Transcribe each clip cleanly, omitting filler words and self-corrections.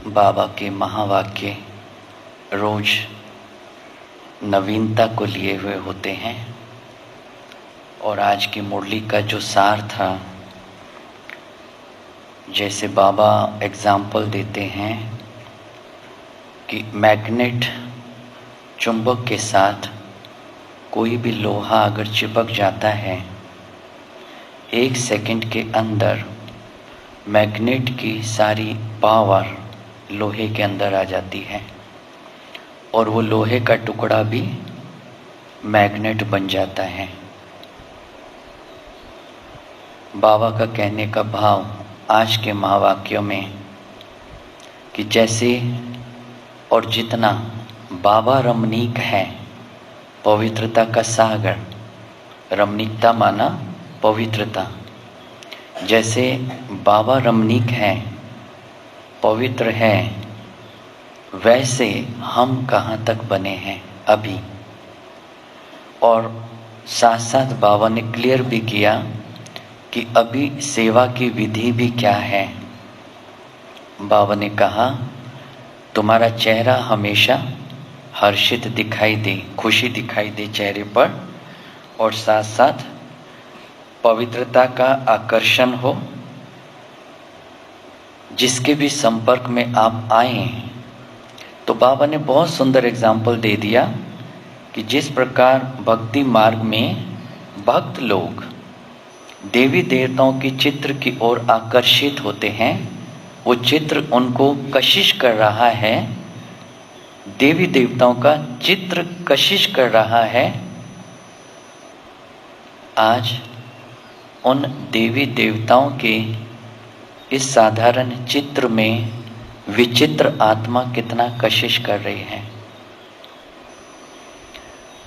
बाबा के महावाक्य रोज नवीनता को लिए हुए होते हैं। और आज की मुरली का जो सार था, जैसे बाबा एग्जाम्पल देते हैं कि मैग्नेट चुंबक के साथ कोई भी लोहा अगर चिपक जाता है, 1 सेकंड के अंदर मैग्नेट की सारी पावर लोहे के अंदर आ जाती है और वो लोहे का टुकड़ा भी मैग्नेट बन जाता है। बाबा का कहने का भाव आज के महावाक्यों में कि जैसे और जितना बाबा रमणीक है, पवित्रता का सागर, रमणीकता माना पवित्रता, जैसे बाबा रमणीक है, पवित्र है, वैसे हम कहाँ तक बने हैं अभी। और साथ साथ बाबा ने क्लियर भी किया कि अभी सेवा की विधि भी क्या है। बाबा ने कहा तुम्हारा चेहरा हमेशा हर्षित दिखाई दे, खुशी दिखाई दे चेहरे पर, और साथ साथ पवित्रता का आकर्षण हो। जिसके भी संपर्क में आप आए, तो बाबा ने बहुत सुंदर एग्जाम्पल दे दिया कि जिस प्रकार भक्ति मार्ग में भक्त लोग देवी देवताओं के चित्र की ओर आकर्षित होते हैं, वो चित्र उनको कशिश कर रहा है, देवी देवताओं का चित्र कशिश कर रहा है। आज उन देवी देवताओं के इस साधारण चित्र में विचित्र आत्मा कितना कशिश कर रही है।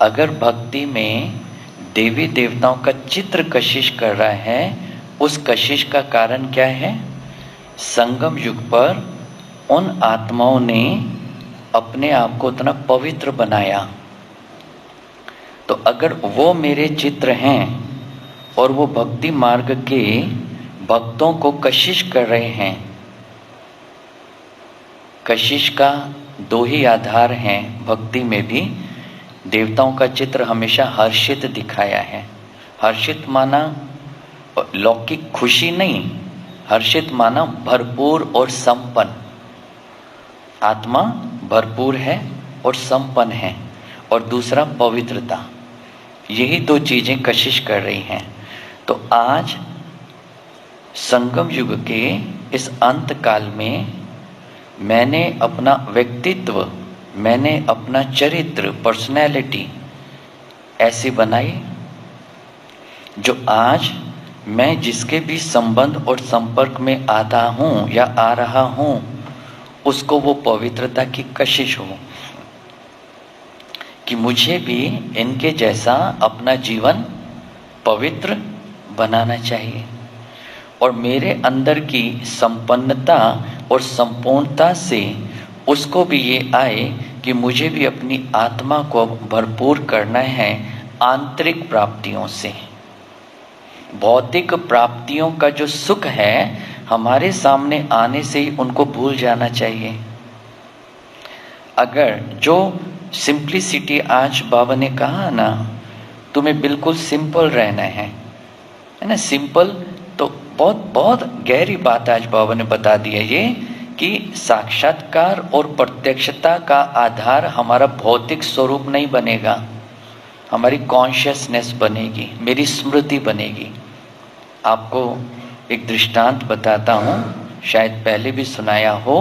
अगर भक्ति में देवी देवताओं का चित्र कशिश कर रहा है, उस कशिश का कारण क्या है? संगम युग पर उन आत्माओं ने अपने आप को उतना पवित्र बनाया। तो अगर वो मेरे चित्र हैं और वो भक्ति मार्ग के भक्तों को कशिश कर रहे हैं, कशिश का 2 ही आधार हैं भक्ति में भी। देवताओं का चित्र हमेशा हर्षित दिखाया है। हर्षित माना लौकिक खुशी नहीं, हर्षित माना भरपूर और संपन्न। आत्मा भरपूर है और संपन्न है। और दूसरा पवित्रता। यही 2 चीजें कशिश कर रही हैं। तो आज संगम युग के इस अंत काल में मैंने अपना व्यक्तित्व, मैंने अपना चरित्र, पर्सनैलिटी ऐसी बनाई जो आज मैं जिसके भी संबंध और संपर्क में आता हूँ या आ रहा हूँ, उसको वो पवित्रता की कशिश हो कि मुझे भी इनके जैसा अपना जीवन पवित्र बनाना चाहिए। और मेरे अंदर की संपन्नता और संपूर्णता से उसको भी ये आए कि मुझे भी अपनी आत्मा को भरपूर करना है आंतरिक प्राप्तियों से। भौतिक प्राप्तियों का जो सुख है, हमारे सामने आने से ही उनको भूल जाना चाहिए। अगर जो सिंप्लिसिटी आज बाबा ने कहा ना, तुम्हें बिल्कुल सिंपल रहना है ना। सिंपल तो बहुत बहुत गहरी बात आज बाबा ने बता दी है ये, कि साक्षात्कार और प्रत्यक्षता का आधार हमारा भौतिक स्वरूप नहीं बनेगा, हमारी कॉन्शियसनेस बनेगी, मेरी स्मृति बनेगी। आपको एक दृष्टांत बताता हूँ, शायद पहले भी सुनाया हो,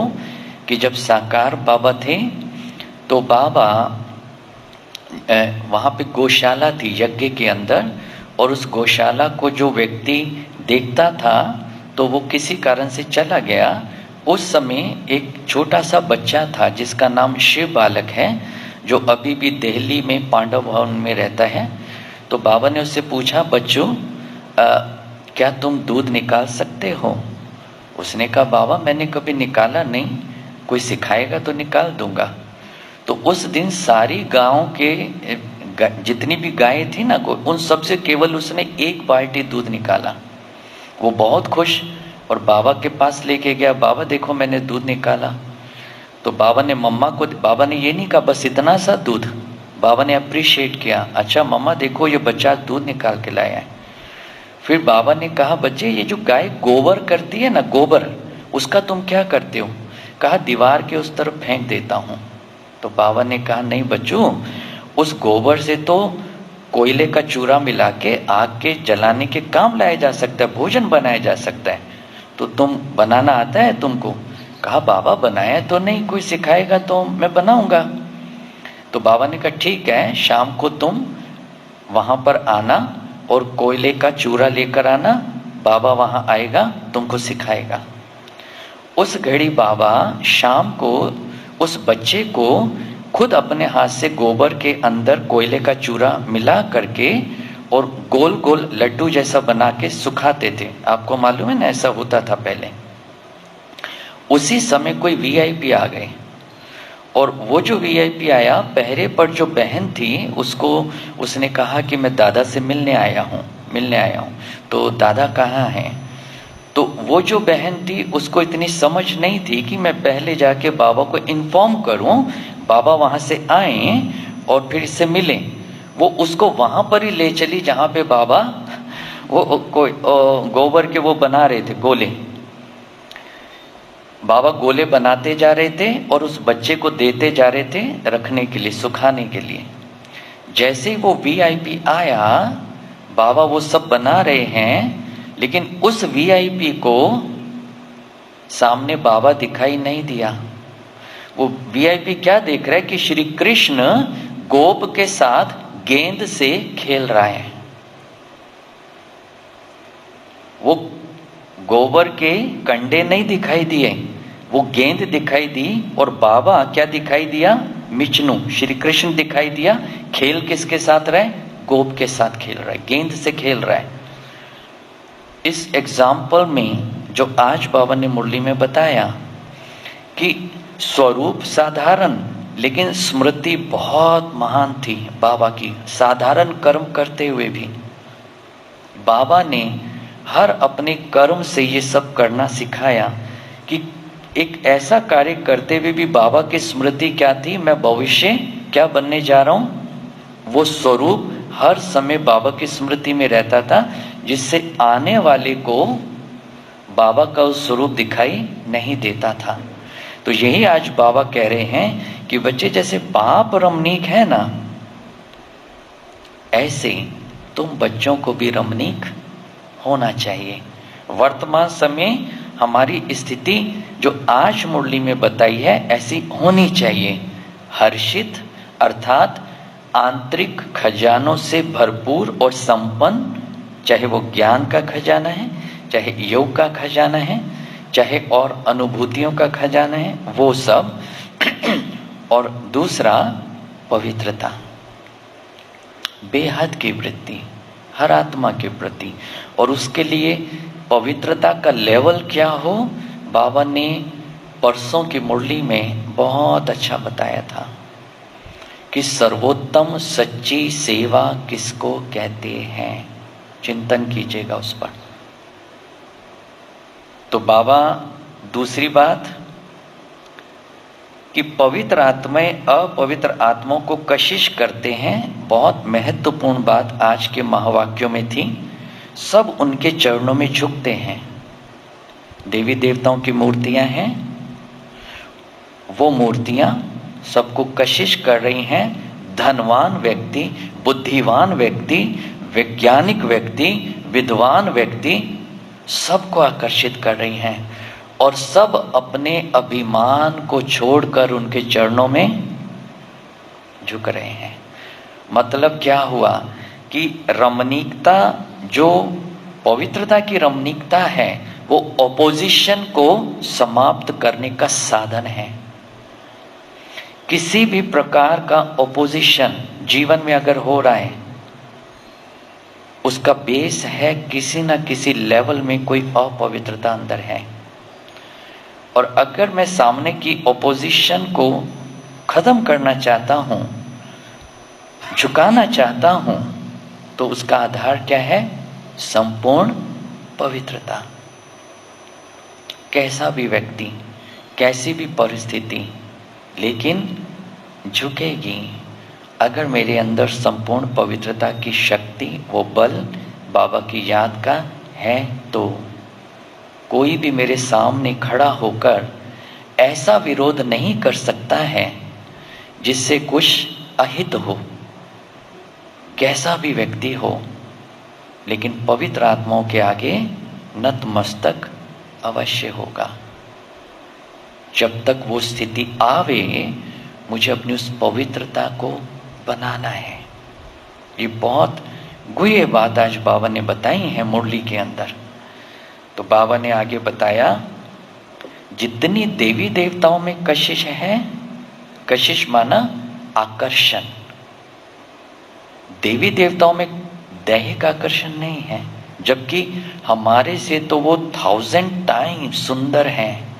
कि जब साकार बाबा थे तो बाबा वहाँ पे गौशाला थी यज्ञ के अंदर, और उस गौशाला को जो व्यक्ति देखता था तो वो किसी कारण से चला गया। उस समय एक छोटा सा बच्चा था जिसका नाम शिव बालक है, जो अभी भी दिल्ली में पांडव भवन में रहता है। तो बाबा ने उससे पूछा, बच्चों क्या तुम दूध निकाल सकते हो? उसने कहा, बाबा मैंने कभी निकाला नहीं, कोई सिखाएगा तो निकाल दूंगा। तो उस दिन सारी गांव के जितनी भी गायें थी ना, उन सबसे केवल उसने 1 बाल्टी दूध निकाला। वो बहुत खुश और बाबा के पास लेके गया, बाबा देखो मैंने दूध निकाला। तो बाबा ने मम्मा को, बाबा ने ये नहीं कहा बस इतना सा दूध, बाबा ने अप्रिशिएट किया, अच्छा मम्मा देखो ये बच्चा दूध निकाल के लाया है। फिर बाबा ने कहा बच्चे ये जो गाय गोबर करती है ना, गोबर, उसका तुम क्या करते हो? कहा दीवार के उस तरफ फेंक देता हूँ। तो बाबा ने कहा नहीं बच्चों, उस गोबर से तो कोयले का चूरा मिला के आग के जलाने के काम लाया जा सकता है, भोजन बनाया जा सकता है, तो तुम बनाना आता है तुमको? कहा बाबा बनाया तो नहीं, कोई सिखाएगा तो मैं बनाऊंगा। तो बाबा ने कहा ठीक है, शाम को तुम वहां पर आना और कोयले का चूरा लेकर आना, बाबा वहां आएगा तुमको सिखाएगा। उस घड़ी बाबा शाम को उस बच्चे को खुद अपने हाथ से गोबर के अंदर कोयले का चूरा मिला करके और गोल गोल लड्डू जैसा बना के सुखाते थे। आपको मालूम है ना, ऐसा होता था पहले। उसी समय कोई वीआईपी आ गए और वो जो वीआईपी आया, पहरे पर जो बहन थी उसको उसने कहा कि मैं दादा से मिलने आया हूँ। तो दादा कहाँ हैं? तो वो जो बहन थी उसको इतनी समझ नहीं थी कि मैं पहले जाके बाबा को इन्फॉर्म करूं, बाबा वहां से आए और फिर इससे मिलें। वो उसको वहां पर ही ले चली जहां पे बाबा वो गोबर के वो बना रहे थे गोले। बाबा गोले बनाते जा रहे थे और उस बच्चे को देते जा रहे थे रखने के लिए, सुखाने के लिए। जैसे ही वो वीआईपी आया, बाबा वो सब बना रहे हैं, लेकिन उस वीआईपी को सामने बाबा दिखाई नहीं दिया। वो वीआईपी क्या देख रहा है कि श्री कृष्ण गोप के साथ गेंद से खेल रहा है। वो गोबर के कंडे नहीं दिखाई दिए, वो गेंद दिखाई दी। और बाबा क्या दिखाई दिया? विष्णु श्री कृष्ण दिखाई दिया। खेल किसके साथ रहा है? गोप के साथ खेल रहा है, गेंद से खेल रहा है। इस एग्जाम्पल में जो आज बाबा ने मुरली में बताया कि स्वरूप साधारण लेकिन स्मृति बहुत महान थी बाबा की, साधारण कर्म करते हुए भी बाबा ने हर अपने कर्म से ये सब करना सिखाया कि एक ऐसा कार्य करते हुए भी बाबा की स्मृति क्या थी, मैं भविष्य क्या बनने जा रहा हूं, वो स्वरूप हर समय बाबा की स्मृति में रहता था, जिससे आने वाले को बाबा का उस स्वरूप दिखाई नहीं देता था। तो यही आज बाबा कह रहे हैं कि बच्चे जैसे बाप रमणीक है ना, ऐसे तुम बच्चों को भी रमणीक होना चाहिए। वर्तमान समय हमारी स्थिति जो आज मुरली में बताई है ऐसी होनी चाहिए। हर्षित अर्थात आंतरिक खजानों से भरपूर और संपन्न, चाहे वो ज्ञान का खजाना है, चाहे योग का खजाना है, चाहे और अनुभूतियों का खजाना है, वो सब। और दूसरा पवित्रता, बेहद की वृत्ति हर आत्मा के प्रति। और उसके लिए पवित्रता का लेवल क्या हो, बाबा ने परसों की मुरली में बहुत अच्छा बताया था कि सर्वोत्तम सच्ची सेवा किसको कहते हैं। चिंतन कीजिएगा उस पर। तो बाबा दूसरी बात कि पवित्र आत्माएं अपवित्र आत्माओं को कशिश करते हैं, बहुत महत्वपूर्ण बात आज के महावाक्यों में थी। सब उनके चरणों में झुकते हैं। देवी देवताओं की मूर्तियां हैं, वो मूर्तियां सबको कशिश कर रही हैं। धनवान व्यक्ति, बुद्धिवान व्यक्ति, वैज्ञानिक व्यक्ति, विद्वान व्यक्ति, सबको आकर्षित कर रही हैं और सब अपने अभिमान को छोड़कर उनके चरणों में झुक रहे हैं। मतलब क्या हुआ कि रमणीकता, जो पवित्रता की रमणीकता है, वो ऑपोजिशन को समाप्त करने का साधन है। किसी भी प्रकार का ऑपोजिशन जीवन में अगर हो रहा है, उसका बेस है किसी न किसी लेवल में कोई अपवित्रता अंदर है। और अगर मैं सामने की ऑपोजिशन को खत्म करना चाहता हूं, झुकाना चाहता हूं, तो उसका आधार क्या है? संपूर्ण पवित्रता। कैसा भी व्यक्ति, कैसी भी परिस्थिति, लेकिन झुकेगी। अगर मेरे अंदर संपूर्ण पवित्रता की शक्ति, वो बल बाबा की याद का है, तो कोई भी मेरे सामने खड़ा होकर ऐसा विरोध नहीं कर सकता है जिससे कुछ अहित हो, कैसा भी व्यक्ति हो। लेकिन पवित्र आत्माओं के आगे नतमस्तक अवश्य होगा। जब तक वो स्थिति आवे, मुझे अपनी उस पवित्रता को बनाना है। ये बहुत गुह्य बात आज बाबा ने बताई है मुरली के अंदर। तो बाबा ने आगे बताया, जितनी देवी देवताओं में कशिश है, कशिश माना आकर्षण, देवी देवताओं में दैहिक आकर्षण नहीं है, जबकि हमारे से तो वो 1000 टाइम्स सुंदर हैं।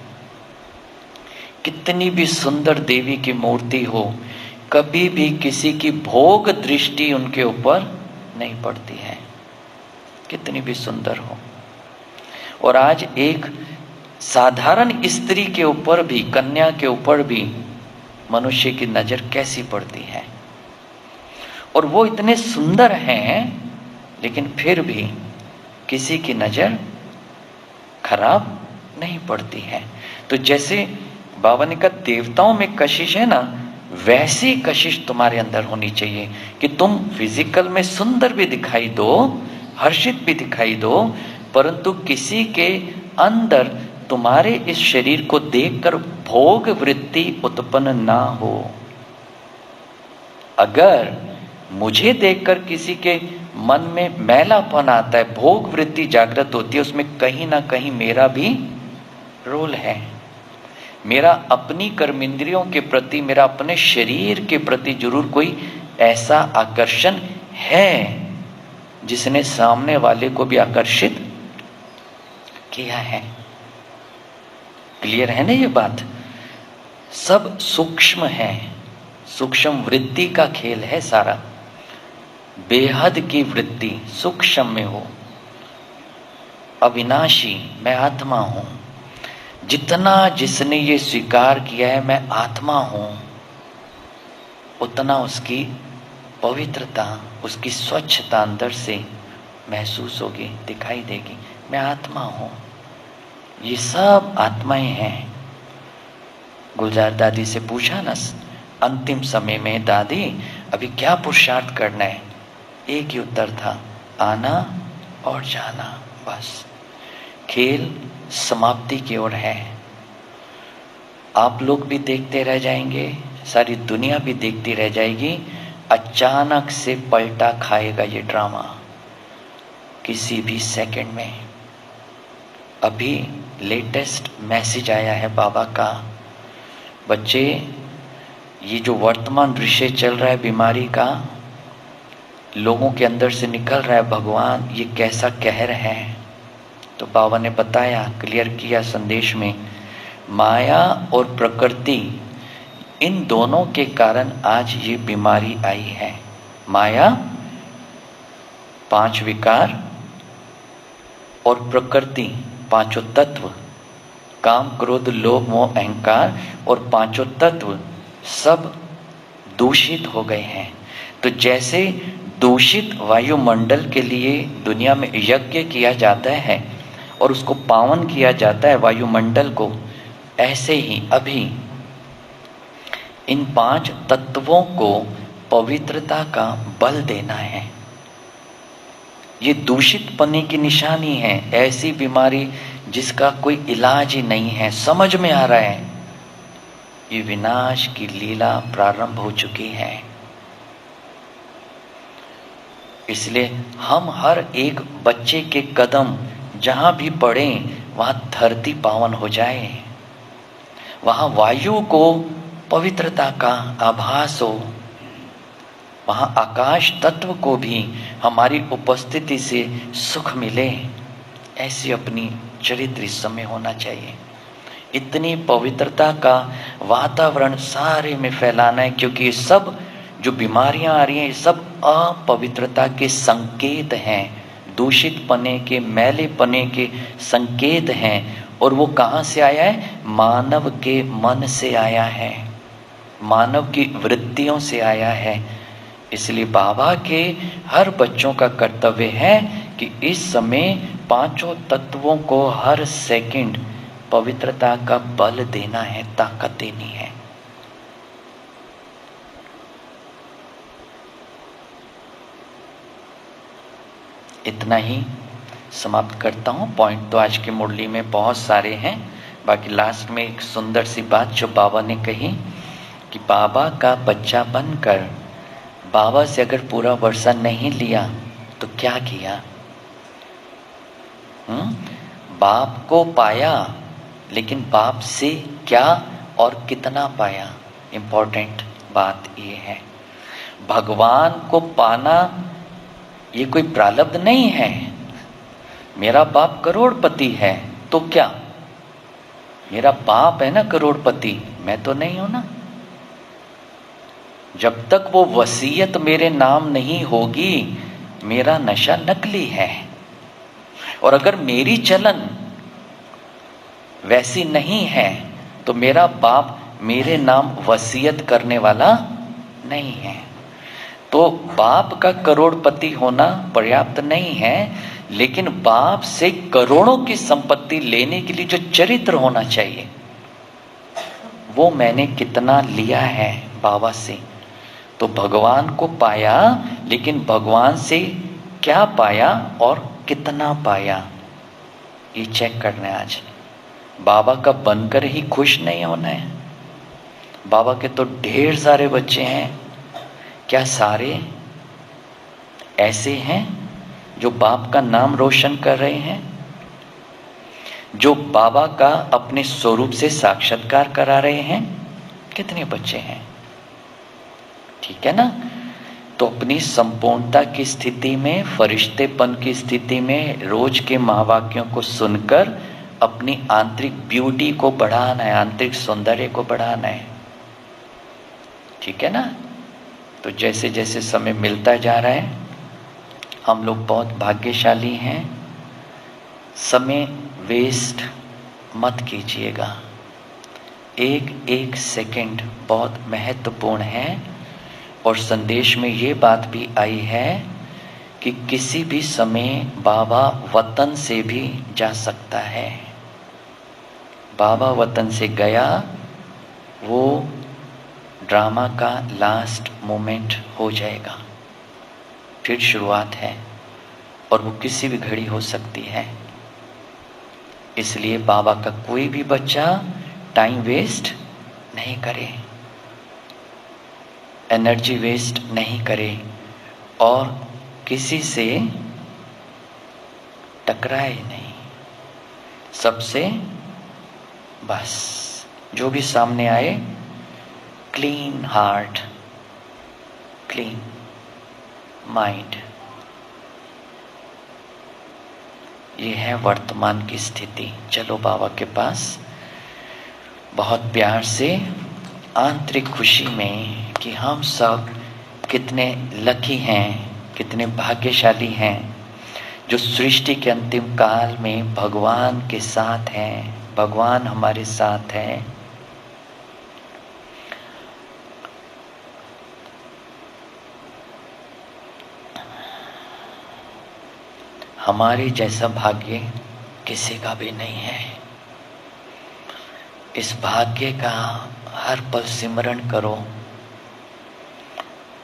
कितनी भी सुंदर देवी की मूर्ति हो, कभी भी किसी की भोग दृष्टि उनके ऊपर नहीं पड़ती है, कितनी भी सुंदर हो। और आज एक साधारण स्त्री के ऊपर भी, कन्या के ऊपर भी मनुष्य की नजर कैसी पड़ती है। और वो इतने सुंदर हैं, लेकिन फिर भी किसी की नजर खराब नहीं पड़ती है। तो जैसे बाबा ने कहा देवताओं में कशिश है ना, वैसी कशिश तुम्हारे अंदर होनी चाहिए कि तुम फिजिकल में सुंदर भी दिखाई दो, हर्षित भी दिखाई दो, परंतु किसी के अंदर तुम्हारे इस शरीर को देखकर भोग वृत्ति उत्पन्न ना हो। अगर मुझे देखकर किसी के मन में मैलापन आता है, भोग वृत्ति जागृत होती है, उसमें कहीं ना कहीं मेरा भी रोल है। मेरा अपनी कर्मेंद्रियों के प्रति, मेरा अपने शरीर के प्रति जरूर कोई ऐसा आकर्षण है जिसने सामने वाले को भी आकर्षित किया है। क्लियर है ना ये बात? सब सूक्ष्म है, सूक्ष्म वृत्ति का खेल है सारा। बेहद की वृत्ति सूक्ष्म में हो। अविनाशी मैं आत्मा हूं, जितना जिसने ये स्वीकार किया है मैं आत्मा हूं, उतना उसकी पवित्रता, उसकी स्वच्छता अंदर से महसूस होगी, दिखाई देगी। मैं आत्मा हूं, ये सब आत्माएं हैं। गुलजार दादी से पूछा ना अंतिम समय में, दादी अभी क्या पुरुषार्थ करना है? एक ही उत्तर था, आना और जाना, बस। खेल समाप्ति की ओर है। आप लोग भी देखते रह जाएंगे, सारी दुनिया भी देखती रह जाएगी। अचानक से पलटा खाएगा ये ड्रामा किसी भी सेकंड में। अभी लेटेस्ट मैसेज आया है बाबा का, बच्चे ये जो वर्तमान दृश्य चल रहा है बीमारी का, लोगों के अंदर से निकल रहा है, भगवान ये कैसा कहर है। तो बाबा ने बताया, क्लियर किया संदेश में, माया और प्रकृति, इन दोनों के कारण आज ये बीमारी आई है। माया 5 विकार और प्रकृति 5 तत्व, काम क्रोध लोभ मोह अहंकार, और 5 तत्व सब दूषित हो गए हैं। तो जैसे दूषित वायुमंडल के लिए दुनिया में यज्ञ किया जाता है और उसको पावन किया जाता है वायुमंडल को, ऐसे ही अभी इन 5 तत्वों को पवित्रता का बल देना है। ये दूषित पने की निशानी है, ऐसी बीमारी जिसका कोई इलाज ही नहीं है। समझ में आ रहा है ये विनाश की लीला प्रारंभ हो चुकी है। इसलिए हम हर एक बच्चे के कदम जहां भी पड़े वहां धरती पावन हो जाए, वहां वायु को पवित्रता का आभास हो, वहां आकाश तत्व को भी हमारी उपस्थिति से सुख मिले। ऐसी अपनी चरित्र इस समय होना चाहिए। इतनी पवित्रता का वातावरण सारे में फैलाना है, क्योंकि ये सब जो बीमारियां आ रही हैं ये सब अपवित्रता के संकेत हैं, दूषित पने के, मैले पने के संकेत हैं। और वो कहाँ से आया है? मानव के मन से आया है। मानव की वृत्तियों से आया है। इसलिए बाबा के हर बच्चों का कर्तव्य है कि इस समय पांचों तत्वों को हर सेकंड पवित्रता का बल देना है, ताकत देनी है। इतना ही समाप्त करता हूँ। पॉइंट तो आज की मुरली में बहुत सारे हैं, बाकी लास्ट में एक सुंदर सी बात जो बाबा ने कही कि बाबा का बच्चा बनकर बाबा से अगर पूरा वर्षा नहीं लिया तो क्या किया? बाप को पाया, लेकिन बाप से क्या और कितना पाया? इंपॉर्टेंट बात ये है। भगवान को पाना ये कोई प्रारब्ध नहीं है। मेरा बाप करोड़पति है तो क्या? मेरा बाप है ना करोड़पति, मैं तो नहीं हूं ना। जब तक वो वसीयत मेरे नाम नहीं होगी, मेरा नशा नकली है। और अगर मेरी चलन वैसी नहीं है तो मेरा बाप मेरे नाम वसीयत करने वाला नहीं है। तो बाप का करोड़पति होना पर्याप्त नहीं है, लेकिन बाप से करोड़ों की संपत्ति लेने के लिए जो चरित्र होना चाहिए, वो मैंने कितना लिया है बाबा से। तो भगवान को पाया, लेकिन भगवान से क्या पाया और कितना पाया, ये चेक करना है आज। बाबा का बनकर ही खुश नहीं होना है। बाबा के तो ढेर सारे बच्चे हैं। क्या सारे ऐसे हैं जो बाप का नाम रोशन कर रहे हैं, जो बाबा का अपने स्वरूप से साक्षात्कार करा रहे हैं? कितने बच्चे हैं? ठीक है ना? तो अपनी संपूर्णता की स्थिति में, फरिश्तेपन की स्थिति में रोज के महावाक्यों को सुनकर अपनी आंतरिक ब्यूटी को बढ़ाना है, आंतरिक सौंदर्य को बढ़ाना है। ठीक है ना? तो जैसे जैसे समय मिलता जा रहा है, हम लोग बहुत भाग्यशाली हैं। समय वेस्ट मत कीजिएगा। एक एक सेकंड बहुत महत्वपूर्ण है। और संदेश में ये बात भी आई है कि किसी भी समय बाबा वतन से भी जा सकता है। बाबा वतन से गया, वो ड्रामा का लास्ट मोमेंट हो जाएगा, फिर शुरुआत है, और वो किसी भी घड़ी हो सकती है। इसलिए बाबा का कोई भी बच्चा टाइम वेस्ट नहीं करे, एनर्जी वेस्ट नहीं करे, और किसी से टकराए नहीं। सबसे बस जो भी सामने आए, क्लीन हार्ट, क्लीन माइंड, ये है वर्तमान की स्थिति। चलो बाबा के पास बहुत प्यार से, आंतरिक खुशी में कि हम सब कितने लकी हैं, कितने भाग्यशाली हैं, जो सृष्टि के अंतिम काल में भगवान के साथ हैं। भगवान हमारे साथ है। हमारे जैसा भाग्य किसी का भी नहीं है। इस भाग्य का हर पल सिमरण करो।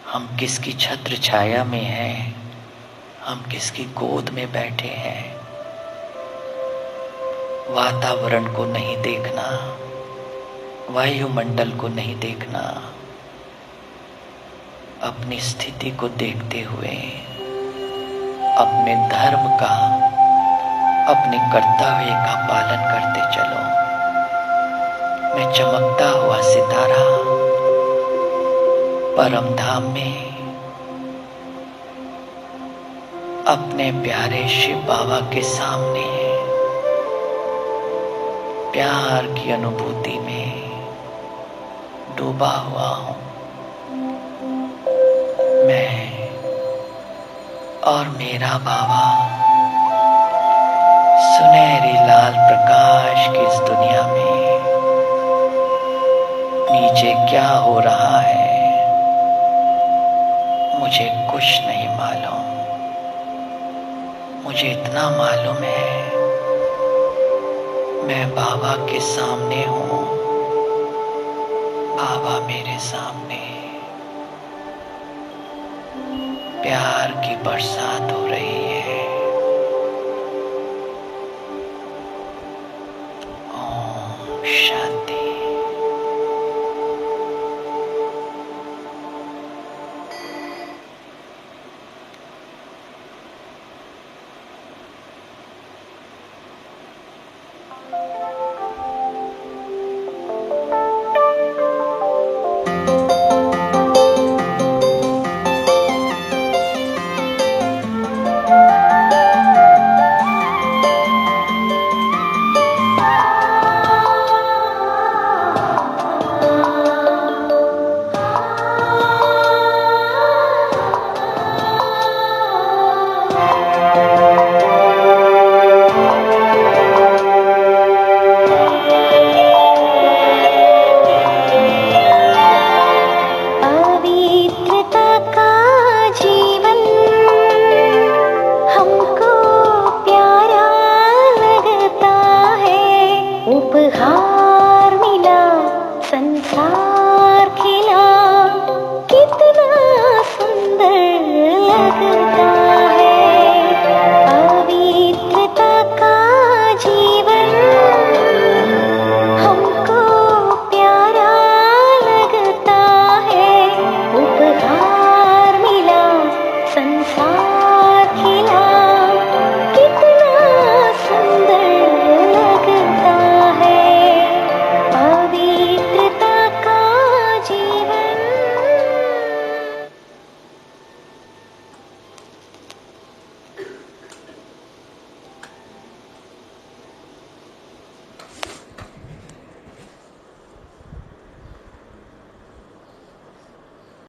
हम किसकी छत्र छाया में हैं, हम किसकी गोद में बैठे हैं। वातावरण को नहीं देखना, वायुमंडल को नहीं देखना, अपनी स्थिति को देखते हुए अपने धर्म का, अपने कर्तव्य का पालन करते चलो। मैं चमकता हुआ सितारा परम धाम में अपने प्यारे शिव बाबा के सामने प्यार की अनुभूति में डूबा हुआ हूं। मैं और मेरा बाबा सुनहरी लाल प्रकाश की इस दुनिया में नीचे क्या हो रहा है मुझे कुछ नहीं मालूम। मुझे इतना मालूम है मैं बाबा के सामने हूँ, बाबा मेरे सामने। प्यार की बरसात हो रही है।